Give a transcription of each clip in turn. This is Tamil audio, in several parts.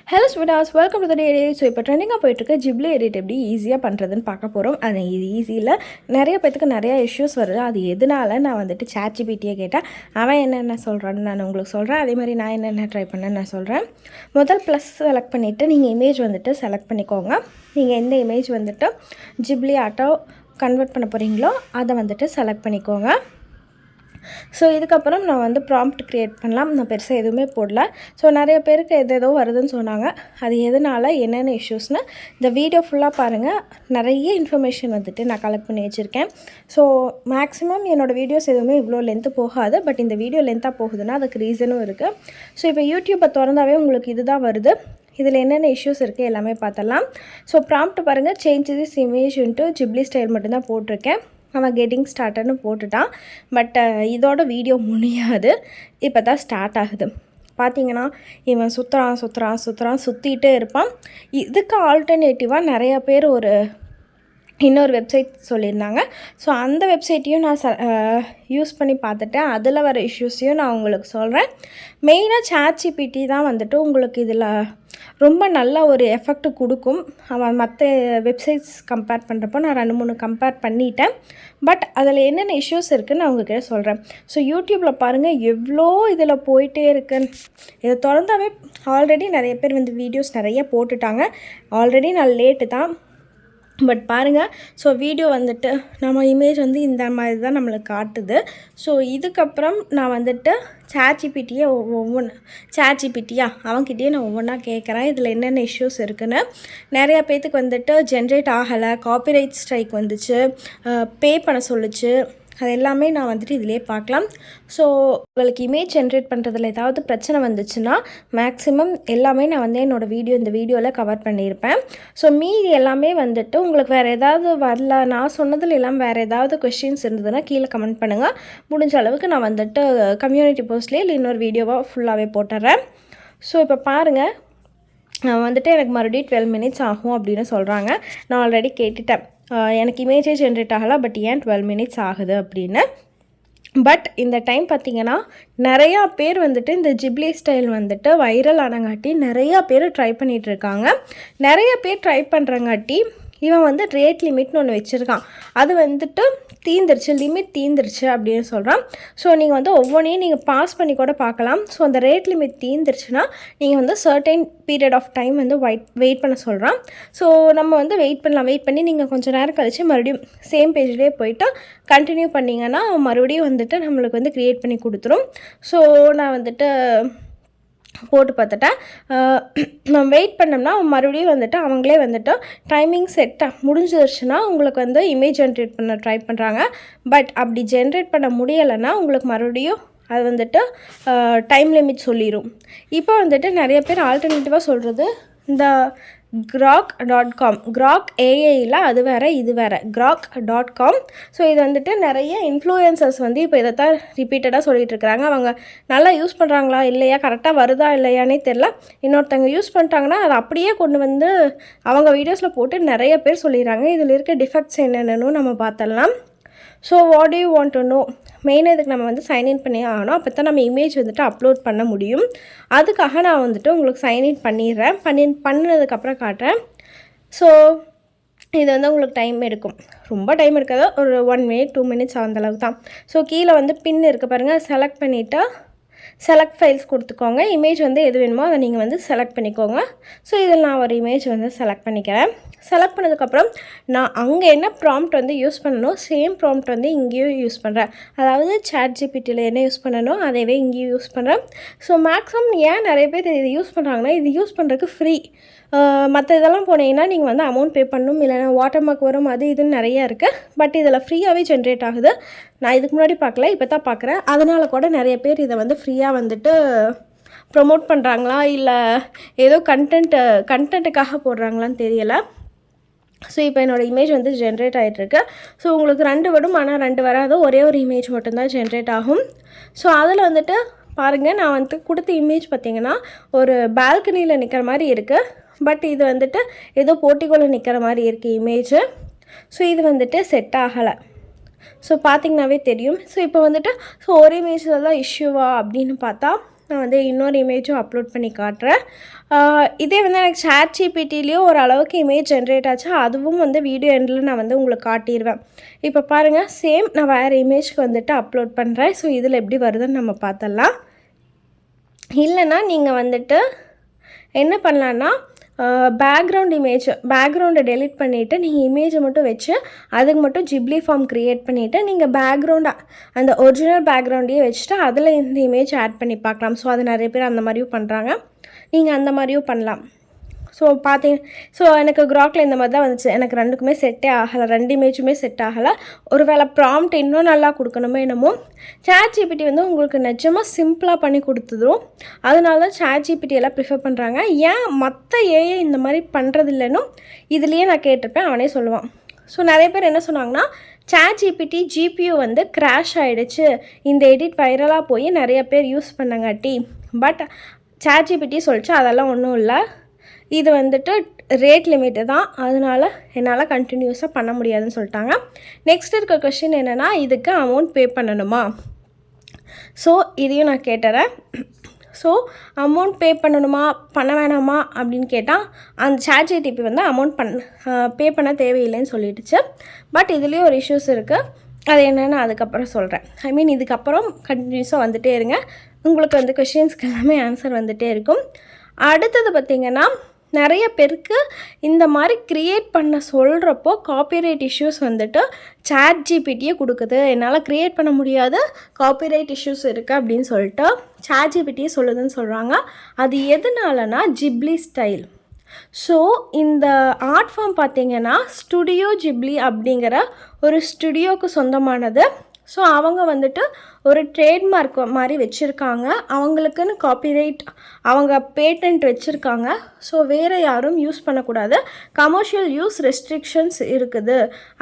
ஹலோ ஸ்வீட்டாஸ், welcome to the day. So இப்போ ட்ரெண்டிங்காக போயிட்டுருக்க ஜிப்லி எடிட் எப்படி ஈஸியாக பண்ணுறதுன்னு பார்க்க போகிறோம். அது இது ஈஸியில் நிறைய பேத்துக்கு நிறையா இஷ்யூஸ் வருது. அது எதனால நான் வந்துட்டு ChatGPT கேட்டேன். அவன் என்னென்ன சொல்கிறான்னு நான் உங்களுக்கு சொல்கிறேன். அதே மாதிரி நான் என்னென்ன ட்ரை பண்ணேன்னு நான் சொல்கிறேன். முதல் ப்ளஸ் செலக்ட் பண்ணிவிட்டு நீங்கள் இமேஜ் வந்துட்டு செலக்ட் பண்ணிக்கோங்க. நீங்கள் எந்த இமேஜ் வந்துட்டு ஜிப்லி ஆட்டோ கன்வெர்ட் பண்ண போகிறீங்களோ அதை வந்துட்டு செலக்ட் பண்ணிக்கோங்க. ஸோ இதுக்கப்புறம் நான் வந்து ப்ராம்ப்ட் க்ரியேட் பண்ணலாம். நான் பெருசாக எதுவுமே போடல. ஸோ நிறைய பேருக்கு எதோ வருதுன்னு சொன்னாங்க. அது எதனால் என்னென்ன இஷ்யூஸ்னு இந்த வீடியோ ஃபுல்லாக பாருங்கள். நிறைய இன்ஃபர்மேஷன் வந்துட்டு நான் கலெக்ட் பண்ணி வச்சுருக்கேன். ஸோ மேக்ஸிமம் என்னோடய வீடியோஸ் எதுவுமே இவ்வளோ லென்த்து போகாது. பட் இந்த வீடியோ லென்த்தாக போகுதுன்னா அதுக்கு ரீசனும் இருக்குது. ஸோ இப்போ யூடியூப்பை திறந்தாவே உங்களுக்கு இதுதான் வருது. இதில் என்னென்ன இஷ்யூஸ் இருக்குது எல்லாமே பார்த்தலாம். ஸோ ப்ராம்ப்ட் பாருங்கள், change this image into Ghibli style மட்டும்தான் போட்டிருக்கேன். அவன் கெட்டிங் ஸ்டார்டர்னு போட்டுட்டான். பட் இதோட வீடியோ முடியாது, இப்போ தான் ஸ்டார்ட் ஆகுது. பார்த்தீங்கன்னா இவன் சுற்றிக்கிட்டே இருப்பான். இதுக்கு ஆல்டர்னேட்டிவாக நிறையா பேர் இன்னொரு வெப்சைட் சொல்லியிருந்தாங்க. ஸோ அந்த வெப்சைட்டையும் நான் யூஸ் பண்ணி பார்த்துட்டேன். அதில் வர இஷ்யூஸையும் நான் உங்களுக்கு சொல்கிறேன். மெயினாக ChatGPT தான் வந்துட்டு உங்களுக்கு இதில் ரொம்ப நல்ல ஒரு எஃபெக்ட் கொடுக்கும். அவன் மற்ற வெப்சைட்ஸ் கம்பேர் பண்ணுறப்போ நான் 2-3 கம்பேர் பண்ணிட்டேன். பட் அதில் என்னென்ன இஷ்யூஸ் இருக்குதுன்னு நான் உங்கள்கிட்ட சொல்கிறேன். ஸோ யூடியூப்பில் பாருங்கள் எவ்வளோ இதில் போயிட்டே இருக்குன்னு. இதை திறந்தாவே ஆல்ரெடி நிறைய பேர் வந்து வீடியோஸ் நிறைய போட்டுட்டாங்க. ஆல்ரெடி நான் லேட்டு தான், பட் பாருங்கள். ஸோ வீடியோ வந்துட்டு நம்ம இமேஜ் வந்து இந்த மாதிரி தான் நம்மளுக்கு காட்டுது. ஸோ இதுக்கப்புறம் நான் வந்துட்டு ChatGPTயை அவன்கிட்டயே நான் ஒவ்வொன்றா கேட்குறேன் இதில் என்னென்ன இஷ்யூஸ் இருக்குதுன்னு. நிறையா பேத்துக்கு வந்துட்டு ஜென்ரேட் ஆகலை, காப்பிரைட் ஸ்ட்ரைக் வந்துச்சு, பே பண்ண சொல்லிச்சு. அது எல்லாமே நான் வந்துட்டு இதிலே பார்க்கலாம். ஸோ உங்களுக்கு இமேஜ் ஜென்ரேட் பண்ணுறதுல ஏதாவது பிரச்சனை வந்துச்சுன்னா மேக்ஸிமம் எல்லாமே நான் வந்து என்னோடய இந்த வீடியோவில் கவர் பண்ணியிருப்பேன். ஸோ மீதி எல்லாமே வந்துட்டு உங்களுக்கு வேறு ஏதாவது வரல, நான் சொன்னதில் எல்லாம் வேறு ஏதாவது கொஸ்டின்ஸ் இருந்ததுன்னா கீழே கமெண்ட் பண்ணுங்கள். முடிஞ்ச அளவுக்கு நான் வந்துட்டு கம்யூனிட்டி போஸ்ட்லேயே இல்லை இன்னொரு வீடியோவாக ஃபுல்லாகவே போட்டுறேன். ஸோ இப்போ பாருங்கள், நான் வந்துட்டு எனக்கு மறுபடியும் 12 minutes ஆகும் அப்படின்னு சொல்கிறாங்க. நான் ஆல்ரெடி கேட்டுட்டேன், எனக்கு இமேஜே ஜென்ரேட் ஆகலை, பட் ஏன் 12 minutes ஆகுது அப்படின்னு. பட் இந்த டைம் பார்த்திங்கன்னா நிறையா பேர் வந்துட்டு இந்த ஜிப்லி ஸ்டைல் வந்துட்டு வைரல் ஆனங்காட்டி நிறையா பேர் ட்ரை பண்ணிகிட்ருக்காங்க. நிறைய பேர் ட்ரை பண்ணுறங்காட்டி இவன் வந்து ரேட் லிமிட்னு ஒன்று வச்சுருக்கான். அது வந்துட்டு லிமிட் தீந்துருச்சு அப்படின்னு சொல்கிறான். ஸோ நீங்கள் வந்து ஒவ்வொன்றையும் நீங்கள் பாஸ் பண்ணி கூட பார்க்கலாம். ஸோ அந்த ரேட் லிமிட் தீந்துருச்சுன்னா நீங்கள் வந்து சர்டைன் பீரியட் ஆஃப் டைம் வந்து வெயிட் பண்ண சொல்கிறான். ஸோ நம்ம வந்து வெயிட் பண்ணி நீங்கள் கொஞ்சம் நேரம் கழித்து மறுபடியும் சேம் பேஜ்லேயே போய்ட்டு கண்டினியூ பண்ணிங்கன்னா மறுபடியும் வந்துட்டு நம்மளுக்கு வந்து க்ரியேட் பண்ணி கொடுத்துரும். ஸோ நான் வந்துட்டு போட்டு பார்த்துட்டேன். நம்ம வெயிட் பண்ணோம்னா மறுபடியும் வந்துட்டு அவங்களே வந்துட்டு டைமிங் முடிஞ்சிருச்சுன்னா உங்களுக்கு வந்து இமேஜ் ஜென்ரேட் பண்ண ட்ரை பண்ணுறாங்க. பட் அப்படி ஜென்ரேட் பண்ண முடியலைன்னா உங்களுக்கு மறுபடியும் அது வந்துட்டு டைம் லிமிட் சொல்லிடும். இப்போ வந்துட்டு நிறைய பேர் ஆல்டர்னேட்டிவாக சொல்கிறது இந்த grok AI அது வேறு இது வேறு grok.com. ஸோ இது வந்துட்டு நிறைய இன்ஃப்ளூயன்சர்ஸ் வந்து இப்போ இதை தான் ரிப்பீட்டடாக சொல்லிகிட்டு இருக்கிறாங்க. அவங்க நல்லா யூஸ் பண்ணுறாங்களா இல்லையா, கரெக்டாக வருதா இல்லையானே தெரில. இன்னொருத்தவங்க யூஸ் பண்ணிட்டாங்கன்னா அதை அப்படியே கொண்டு வந்து அவங்க வீடியோஸில் போட்டு நிறைய பேர் சொல்லிடுறாங்க. இதில் இருக்க டிஃபெக்ட்ஸ் என்னென்னு நம்ம பார்த்தலாம். So what to you want to know, மெயினாக இதுக்கு நம்ம வந்து சைன்இன் பண்ணி ஆகணும். அப்போ தான் நம்ம இமேஜ் வந்துட்டு அப்லோட் பண்ண முடியும். அதுக்காக நான் வந்துட்டு உங்களுக்கு சைன்இன் பண்ணிடுறேன். பண்ணினதுக்கப்புறம் காட்டுறேன். ஸோ இது வந்து உங்களுக்கு டைம் எடுக்கும், ரொம்ப டைம் இருக்காது, ஒரு 1 minute 2 minutes அந்தளவுக்கு தான். ஸோ கீழே வந்து பின் இருக்க பாருங்கள், செலக்ட் பண்ணிவிட்டு செலக்ட் ஃபைல்ஸ் கொடுத்துக்கோங்க. இமேஜ் வந்து எது வேணுமோ அதை நீங்கள் வந்து செலக்ட் பண்ணிக்கோங்க. ஸோ இதில் நான் ஒரு இமேஜ் வந்து செலக்ட் பண்ணிக்கிறேன். செலக்ட் பண்ணதுக்கப்புறம் நான் அங்கே என்ன ப்ராம்ப்ட் வந்து யூஸ் பண்ணணும், சேம் ப்ராம்ப்ட் வந்து இங்கேயும் யூஸ் பண்ணுறேன். அதாவது ChatGPTயில் என்ன யூஸ் பண்ணணும் அதேவே இங்கேயும் யூஸ் பண்ணுறேன். ஸோ மேக்ஸிமம் ஏன் நிறைய பேர் இது யூஸ் பண்ணுறாங்கன்னா, இது யூஸ் பண்ணுறதுக்கு ஃப்ரீ. மற்ற இதெல்லாம் போனீங்கன்னா நீங்கள் வந்து அமௌண்ட் பே பண்ணணும், இல்லைனா வாட்டர் மார்க் வரும், அது இதுன்னு நிறையா இருக்குது. பட் இதில் ஃப்ரீயாகவே ஜென்ரேட் ஆகுது. நான் இதுக்கு முன்னாடி பார்க்கல, இப்போ தான் பார்க்குறேன். அதனால் கூட நிறைய பேர் இதை வந்து ஃப்ரீயாக வந்துட்டு ப்ரொமோட் பண்ணுறாங்களா இல்லை ஏதோ கண்டென்ட்டுக்காக போடுறாங்களான்னு தெரியலை. ஸோ இப்போ என்னோடய இமேஜ் வந்து ஜென்ரேட் ஆகிட்டுருக்கு. ஸோ உங்களுக்கு 2 வரும், ஆனால் 2 வராது, ஒரே ஒரு இமேஜ் மட்டும்தான் ஜென்ரேட் ஆகும். ஸோ அதில் வந்துட்டு பாருங்கள், நான் வந்து கொடுத்த இமேஜ் பார்த்திங்கன்னா ஒரு பால்கனியில் நிற்கிற மாதிரி இருக்குது. பட் இது வந்துட்டு ஏதோ போட்டிக்குள்ளே நிற்கிற மாதிரி இருக்குது இமேஜு. ஸோ இது வந்துட்டு செட் ஆகலை. ஸோ பார்த்திங்கனாவே தெரியும். ஸோ இப்போ வந்துட்டு ஒரு இமேஜில் தான் இஷ்யூவா அப்படின்னு பார்த்தா நான் வந்து இன்னொரு இமேஜும் அப்லோட் பண்ணி காட்டுறேன். இதே வந்து எனக்கு ChatGPTலேயும் ஓரளவுக்கு இமேஜ் ஜென்ரேட் ஆச்சு. அதுவும் வந்து வீடியோ எண்டில் நான் வந்து உங்களுக்கு காட்டிடுவேன். இப்போ பாருங்கள், சேம் நான் வேறு இமேஜ்க்கு வந்துட்டு அப்லோட் பண்ணுறேன். ஸோ இதில் எப்படி வருதுன்னு நம்ம பார்த்தலாம். இல்லைன்னா நீங்கள் வந்துட்டு என்ன பண்ணலான்னா, பேக்ரவுண்டை டெலிட் பண்ணிவிட்டு நீங்கள் இமேஜை மட்டும் வச்சு அதுக்கு மட்டும் ஜிப்லி ஃபார்ம் க்ரியேட் பண்ணிவிட்டு நீங்கள் பேக்ரவுண்டாக அந்த ஒரிஜினல் பேக்ரவுண்டையே வச்சுட்டு அதில் இந்த இமேஜ் ஆட் பண்ணி பார்க்கலாம். ஸோ அது நிறைய பேர் அந்த மாதிரியும் பண்ணுறாங்க. நீங்கள் அந்த மாதிரியும் பண்ணலாம். ஸோ எனக்கு க்ராக்கில் இந்த மாதிரி தான் வந்துச்சு. எனக்கு ரெண்டுக்குமே செட்டே ஆகலை, 2 இமேஜுமே செட் ஆகலை. ஒரு வேளை ப்ராம்ப்ட் இன்னும் நல்லா கொடுக்கணுமோ என்னமோ. ChatGPT வந்து உங்களுக்கு நிஜமாக சிம்பிளாக பண்ணி கொடுத்துடும். அதனால தான் ChatGPT எல்லாம் ப்ரிஃபர் பண்ணுறாங்க. ஏன் மற்ற ஏஐ இந்த மாதிரி பண்ணுறது இல்லைன்னு இதுலேயே நான் கேட்டிருப்பேன், அவனே சொல்லுவான். ஸோ நிறைய பேர் என்ன சொன்னாங்கன்னா, ChatGPT GPU வந்து க்ராஷ் ஆகிடுச்சு, இந்த எடிட் வைரலாக போய் நிறைய பேர் யூஸ் பண்ணங்காட்டி. பட் ChatGPT சொல்லிச்சு அதெல்லாம் ஒன்றும் இல்லை, இது வந்துட்டு ரேட் லிமிட்டு தான், அதனால் என்னால் கண்டினியூஸாக பண்ண முடியாதுன்னு சொல்லிட்டாங்க. நெக்ஸ்ட் இருக்க கொஷின் என்னென்னா, இதுக்கு அமௌண்ட் பே பண்ணணுமா? ஸோ இதையும் நான் கேட்டுறேன். ஸோ அமௌண்ட் பே பண்ணணுமா பண்ண வேணாமா அப்படின்னு கேட்டால், அந்த ChatGPT வந்து அமௌண்ட் பே பண்ண தேவையில்லைன்னு சொல்லிடுச்சு. பட் இதுலேயும் ஒரு இஷ்யூஸ் இருக்குது, அது என்னென்னு அதுக்கப்புறம் சொல்கிறேன். இதுக்கப்புறம் கண்டினியூஸாக வந்துகிட்டே இருங்க, உங்களுக்கு வந்து கொஷின்ஸ்க்கு எல்லாமே ஆன்சர் வந்துகிட்டே இருக்கும். அடுத்தது பார்த்திங்கன்னா, நிறைய பேருக்கு இந்த மாதிரி க்ரியேட் பண்ண சொல்கிறப்போ காப்பிரைட் இஷ்யூஸ் வந்துட்டு ChatGPTயே கொடுக்குது, என்னால் க்ரியேட் பண்ண முடியாது, காப்பிரைட் இஷ்யூஸ் இருக்குது அப்படின்னு சொல்லிட்டு ChatGPTயே சொல்லுதுன்னு சொல்கிறாங்க. அது எதனாலனா ஜிப்லி ஸ்டைல். ஸோ இந்த ஆர்ட் ஃபார்ம் பார்த்திங்கன்னா ஸ்டுடியோ ஜிப்லி அப்படிங்கிற ஒரு ஸ்டுடியோவுக்கு சொந்தமானது. ஸோ அவங்க வந்துட்டு ஒரு ட்ரேட்மார்க் மாதிரி வச்சுருக்காங்க, அவங்களுக்குன்னு காப்பிரைட், அவங்க பேட்டன்ட் வச்சுருக்காங்க. ஸோ வேறு யாரும் யூஸ் பண்ணக்கூடாது, கமர்ஷியல் யூஸ் ரெஸ்ட்ரிக்ஷன்ஸ் இருக்குது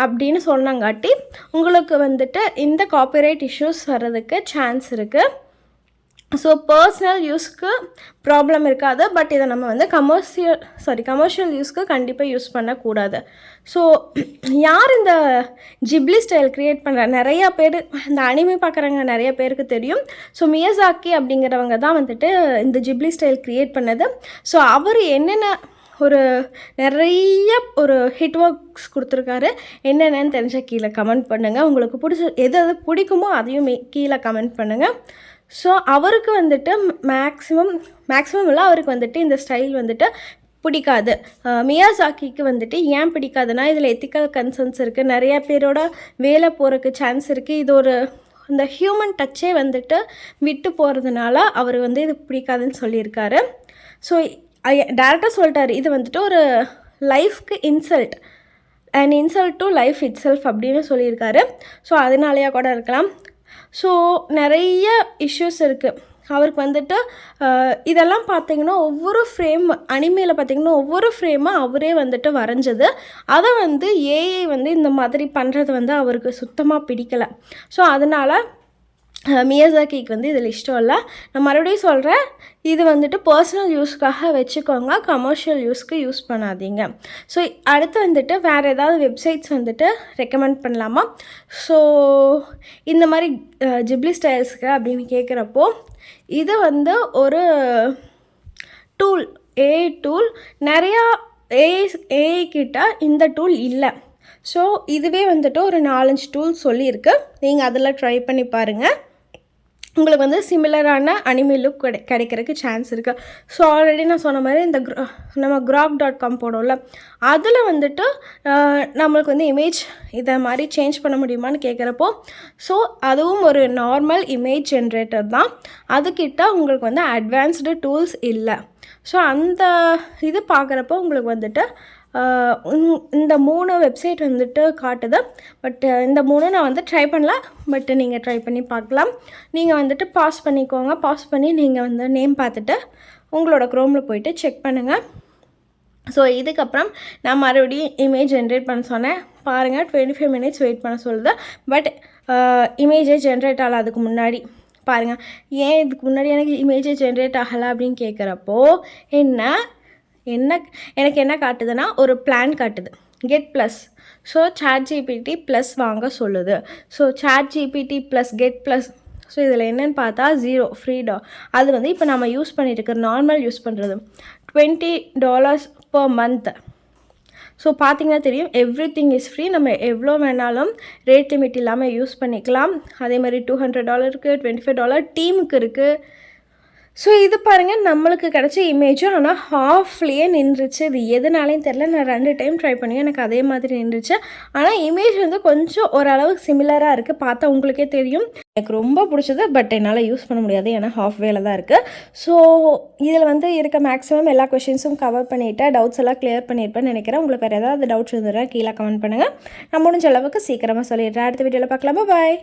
அப்படின்னு சொன்னங்காட்டி உங்களுக்கு வந்துட்டு இந்த காப்பிரைட் இஷ்யூஸ் வர்றதுக்கு சான்ஸ் இருக்குது. ஸோ பர்சனல் யூஸ்க்கு ப்ராப்ளம் இருக்காது, பட் இதை நம்ம வந்து கமர்ஷியல் யூஸ்க்கு கண்டிப்பாக யூஸ் பண்ணக்கூடாது. ஸோ யார் இந்த ஜிப்லி ஸ்டைல் க்ரியேட் பண்ணுற? நிறையா பேர் இந்த அனிமே பார்க்குறவங்க நிறைய பேருக்கு தெரியும். ஸோ மியசாக்கி அப்படிங்கிறவங்க தான் வந்துட்டு இந்த ஜிப்லி ஸ்டைல் க்ரியேட் பண்ணது. ஸோ அவர் என்னென்ன நிறைய ஹிட் ஒர்க்ஸ் கொடுத்துருக்காரு, என்னென்னு தெரிஞ்சால் கீழே கமெண்ட் பண்ணுங்கள். உங்களுக்கு எது பிடிக்குமோ அதையும் கீழே கமெண்ட் பண்ணுங்கள். ஸோ அவருக்கு வந்துட்டு மேக்ஸிமம் இல்லை, அவருக்கு வந்துட்டு இந்த ஸ்டைல் வந்துட்டு பிடிக்காது. மியாசாக்கிக்கு வந்துட்டு ஏன் பிடிக்காதுன்னா, இதில் எத்திக்கல் கன்சர்ன்ஸ் இருக்குது, நிறையா பேரோட வேலை போகிறதுக்கு சான்ஸ் இருக்குது. இது இந்த ஹியூமன் டச்சே வந்துட்டு விட்டு போகிறதுனால அவர் வந்து இது பிடிக்காதுன்னு சொல்லியிருக்காரு. ஸோ டேரெக்டாக சொல்லிட்டார், இது வந்துட்டு ஒரு லைஃப்க்கு insult to life itself அப்படின்னு சொல்லியிருக்காரு. ஸோ அதனாலேயா கூட இருக்கலாம். ஸோ நிறைய இஷ்யூஸ் இருக்குது அவருக்கு வந்துட்டு. இதெல்லாம் பார்த்திங்கன்னா ஒவ்வொரு ஃப்ரேம் அனிமேயில் பார்த்திங்கன்னா ஒவ்வொரு ஃப்ரேமாக அவரே வந்துட்டு வரைஞ்சது. அதை வந்து ஏஐ வந்து இந்த மாதிரி பண்ணுறது வந்து அவருக்கு சுத்தமாக பிடிக்கலை. ஸோ அதனால் மியாசாக்கிக்கு வந்து இதில் இஷ்டம் இல்லை. நான் மறுபடியும் சொல்கிறேன், இது வந்துட்டு பர்சனல் யூஸ்க்காக வச்சுக்கோங்க, கமர்ஷியல் யூஸ்க்கு யூஸ் பண்ணாதீங்க. ஸோ அடுத்து வந்துட்டு வேறு ஏதாவது வெப்சைட்ஸ் வந்துட்டு ரெக்கமெண்ட் பண்ணலாமா? ஸோ இந்த மாதிரி ஜிப்லி ஸ்டைல்ஸுக்கு அப்படின்னு கேட்குறப்போ, இது வந்து ஒரு டூல், ஏஐ டூல். நிறையா ஏஐ கிட்ட இந்த டூல் இல்லை. ஸோ இதுவே வந்துட்டு ஒரு 4-5 டூல் சொல்லியிருக்கு, நீங்கள் அதில் ட்ரை பண்ணி பாருங்கள். உங்களுக்கு வந்து சிமிலரான அனிமே லுக் கிடைக்கிறதுக்கு சான்ஸ் இருக்குது. ஸோ ஆல்ரெடி நான் சொன்ன மாதிரி இந்த நம்ம grok.com போனோம்ல, அதில் வந்துட்டு நம்மளுக்கு வந்து இமேஜ் இதை மாதிரி சேஞ்ச் பண்ண முடியுமான்னு கேட்குறப்போ, ஸோ அதுவும் ஒரு நார்மல் இமேஜ் ஜென்ரேட்டர் தான், அதுக்கிட்ட உங்களுக்கு வந்து அட்வான்ஸ்டு டூல்ஸ் இல்லை. ஸோ அந்த இது பார்க்குறப்போ உங்களுக்கு வந்துட்டு இந்த 3 வெப்சைட் வந்துட்டு காட்டுது. பட் இந்த 3 நான் வந்து ட்ரை பண்ணல, பட் நீங்கள் ட்ரை பண்ணி பார்க்கலாம். நீங்கள் வந்துட்டு பாஸ் பண்ணிக்கோங்க, பாஸ் பண்ணி நீங்கள் வந்து நேம் பார்த்துட்டு உங்களோட க்ரோமில் போயிட்டு செக் பண்ணுங்கள். ஸோ இதுக்கப்புறம் நான் மறுபடியும் இமேஜ் ஜென்ரேட் பண்ண சொன்னேன், பாருங்கள் 25 மினிட்ஸ் வெயிட் பண்ண சொல்லுது. பட் இமேஜே ஜென்ரேட் ஆகலை அதுக்கு முன்னாடி. பாருங்கள், ஏன் இதுக்கு முன்னாடி எனக்கு இமேஜே ஜென்ரேட் ஆகலை அப்படின்னு கேட்குறப்போ எனக்கு என்ன காட்டுதுன்னா, ஒரு பிளான் காட்டுது, get plus. So ChatGPT plus வாங்க சொல்லுது. So ChatGPT plus get plus so இதில் என்னென்னு பார்த்தா 0 ஃப்ரீடா. அது வந்து இப்போ நம்ம யூஸ் பண்ணிட்டு இருக்க நார்மல் யூஸ் பண்ணுறது $20 per month. ஸோ பார்த்தீங்கன்னா தெரியும், எவ்ரிதிங் இஸ் ஃப்ரீ. நம்ம எவ்வளோ வேணாலும் ரேட் லிமிட் இல்லாமல் யூஸ் பண்ணிக்கலாம். அதே மாதிரி $200 இருக்குது, $25 டீமுக்கு இருக்குது. ஸோ இது பாருங்கள், நம்மளுக்கு கிடச்ச இமேஜும் ஆனால் ஹாஃப்லேயே நின்றுச்சு. இது எதுனாலேயும் தெரில. நான் 2 டைம் ட்ரை பண்ணி எனக்கு அதே மாதிரி நின்றுச்சு. ஆனால் இமேஜ் வந்து கொஞ்சம் ஓரளவுக்கு சிமிலராக இருக்குது. பார்த்தா உங்களுக்கே தெரியும். எனக்கு ரொம்ப பிடிச்சது. பட் என்னால் யூஸ் பண்ண முடியாது, ஏன்னா ஹாஃப் வேல தான் இருக்குது. ஸோ இதில் வந்து இருக்க மேக்ஸிமம் எல்லா கொஷின்ஸும் கவர் பண்ணிவிட்டேன். டவுட்ஸ் எல்லாம் கிளியர் பண்ணியிருப்பேன்னு நினைக்கிறேன். உங்களுக்கு வேறு ஏதாவது டவுட்ஸ் இருந்ததுன்னா கீழே கமெண்ட் பண்ணுங்கள். நான் முடிஞ்ச அளவுக்கு சீக்கிரமாக சொல்லிடுறேன். அடுத்த வீடியோவில் பார்க்கலாமா? பாய்.